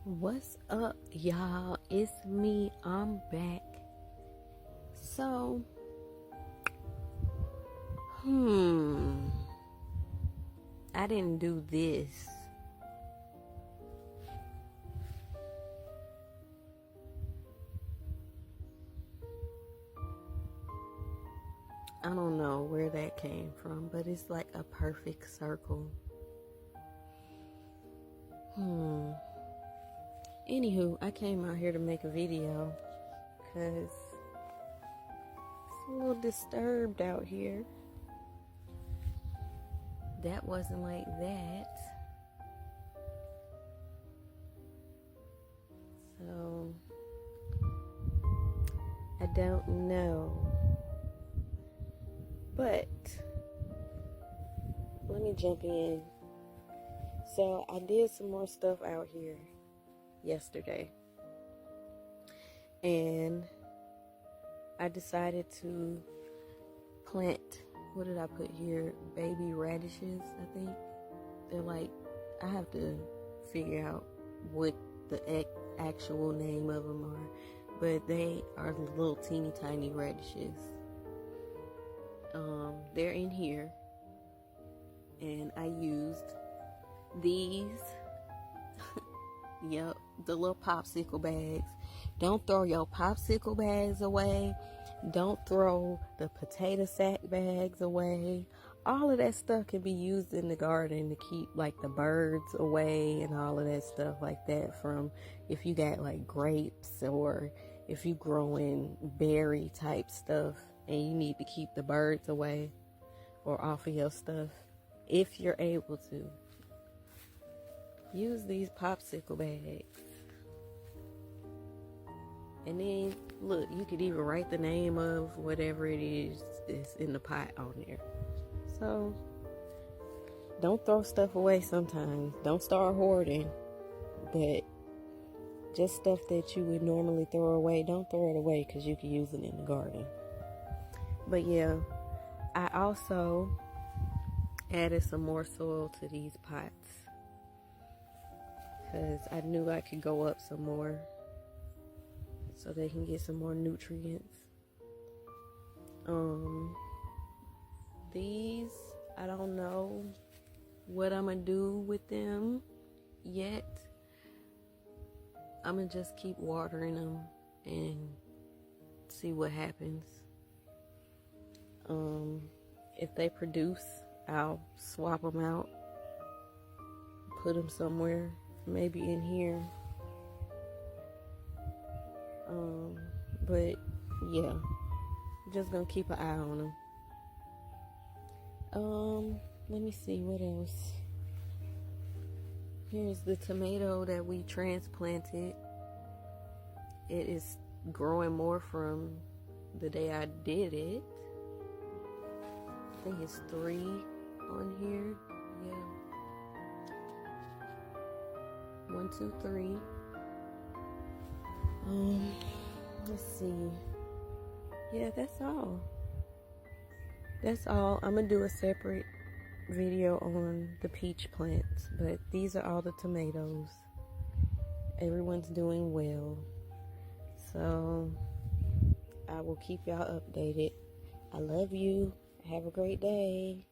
What's up, y'all? It's me. I'm back. So, I didn't do this. I don't know where that came from, but it's like a perfect circle. Anywho, I came out here to make a video because it's a little disturbed out here. That wasn't like that. So, I don't know. But, let me jump in. So, I did some more stuff out here yesterday. And I decided to plant, what did I put here? Baby radishes, I think. They're like, I have to figure out what the actual name of them are. But they are little teeny tiny radishes. They're in here. And I used these. Yep, the little popsicle bags. Don't throw your popsicle bags away. Don't throw the potato sack bags away. All of that stuff can be used in the garden to keep like the birds away and all of that stuff like that, from if you got like grapes or if you growing berry type stuff and you need to keep the birds away or off of your stuff. If you're able to, use these popsicle bags. And then, look, you could even write the name of whatever it is that's in the pot on there. So, don't throw stuff away sometimes. Don't start hoarding. But just stuff that you would normally throw away, don't throw it away because you can use it in the garden. But yeah, I also added some more soil to these pots because I knew I could go up some more so they can get some more nutrients. These, I don't know what I'm gonna do with them yet. I'm gonna just keep watering them and see what happens. If they produce, I'll swap them out, put them somewhere, maybe in here. But yeah, just gonna keep an eye on them. Let me see what else. Here's the tomato that we transplanted. It is growing more from the day I did it. I think it's 3 on here. Yeah. 1, 2, 3. Let's see. Yeah, that's all. I'm gonna do a separate video on the peach plants, but these are all the tomatoes. Everyone's doing well. So I will keep y'all updated. I love you. Have a great day.